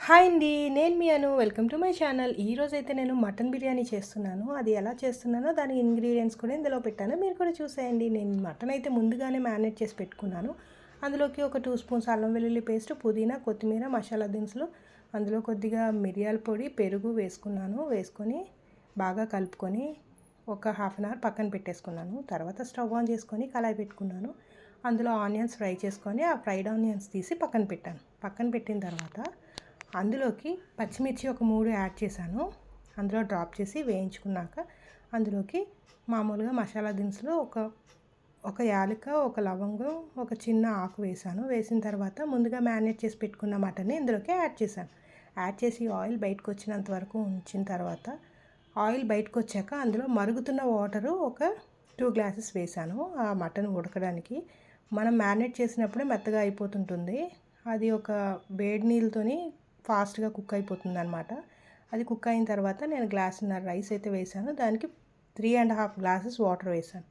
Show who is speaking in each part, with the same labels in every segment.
Speaker 1: Hi అండి, నేను మీ Anu. Welcome to my channel. ఈరోజైతే నేను మటన్ బిర్యానీ చేస్తున్నాను. అది ఎలా చేస్తున్నానో దాని ఇంగ్రీడియంట్స్ కూడా ఇందులో పెట్టాను, మీరు కూడా చూసేయండి. నేను మటన్ అయితే ముందుగానే మ్యారినేట్ చేసి పెట్టుకున్నాను. అందులోకి ఒక 2 స్పూన్స్ అల్లం వెల్లుల్లి పేస్ట్, పుదీనా, కొత్తిమీర, మసాలా దినుసులు, అందులో కొద్దిగా మిరియాల పొడి, పెరుగు వేసుకున్నాను. వేసుకొని బాగా కలుపుకొని ఒక హాఫ్ అన్ అవర్ పక్కన పెట్టేసుకున్నాను. తర్వాత స్టవ్ ఆన్ చేసుకొని కళాయి పెట్టుకున్నాను. అందులో ఆనియన్స్ ఫ్రై చేసుకొని ఆ ఫ్రైడ్ ఆనియన్స్ తీసి పక్కన పెట్టాను. పక్కన పెట్టిన తర్వాత అందులోకి పచ్చిమిర్చి ఒక 3 యాడ్ చేశాను. అందులో డ్రాప్ చేసి వేయించుకున్నాక అందులోకి మామూలుగా మసాలా దినుసులు ఒక యాలక, ఒక లవంగం, ఒక చిన్న ఆకు వేసాను. వేసిన తర్వాత ముందుగా మ్యారినేట్ చేసి పెట్టుకున్న మటన్ని ఇందులోకి యాడ్ చేశాను. యాడ్ చేసి ఆయిల్ బయటకు వచ్చినంత వరకు ఉంచిన తర్వాత ఆయిల్ బయటకు వచ్చాక అందులో మరుగుతున్న వాటరు ఒక 2 గ్లాసెస్ వేసాను. ఆ మటన్ ఉడకడానికి మనం మ్యారినేట్ చేసినప్పుడే మెత్తగా అయిపోతుంటుంది. అది ఒక వేడి నీళ్ళతోని ఫాస్ట్గా కుక్ అయిపోతుంది అనమాట. అది కుక్ అయిన తర్వాత నేను గ్లాసున్నర రైస్ అయితే వేసాను. దానికి 3.5 గ్లాసెస్ వాటర్ వేసాను.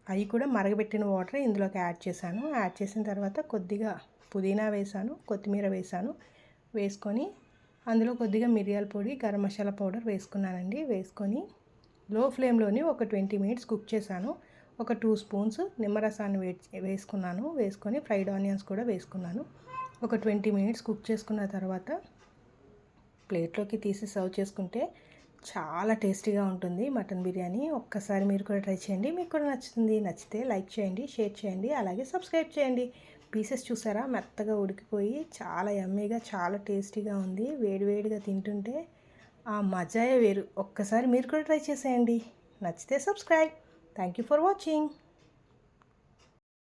Speaker 1: అవి కూడా మరగబెట్టిన వాటర్ ఇందులోకి యాడ్ చేశాను. యాడ్ చేసిన తర్వాత కొద్దిగా పుదీనా వేసాను, కొత్తిమీర వేసాను. వేసుకొని అందులో కొద్దిగా మిరియాల పొడి, గరం మసాలా పౌడర్ వేసుకున్నానండి. వేసుకొని లో ఫ్లేమ్లోని ఒక 20 మినిట్స్ కుక్ చేశాను. ఒక 2 స్పూన్స్ నిమ్మరసాన్ని వేసుకున్నాను. వేసుకొని ఫ్రైడ్ ఆనియన్స్ కూడా వేసుకున్నాను. ఒక 20 మినిట్స్ కుక్ చేసుకున్న తర్వాత ప్లేట్లోకి తీసి సర్వ్ చేసుకుంటే చాలా టేస్టీగా ఉంటుంది మటన్ బిర్యానీ. ఒక్కసారి మీరు కూడా ట్రై చేయండి, మీకు కూడా నచ్చుతుంది. నచ్చితే లైక్ చేయండి, షేర్ చేయండి, అలాగే సబ్స్క్రైబ్ చేయండి. పీసెస్ చూసారా, మెత్తగా ఉడికిపోయి చాలా యమ్మీగా, చాలా టేస్టీగా ఉంది. వేడివేడిగా తింటుంటే ఆ మజాయే వేరు. ఒక్కసారి మీరు కూడా ట్రై చేసేయండి. నచ్చితే subscribe. Thank you for watching.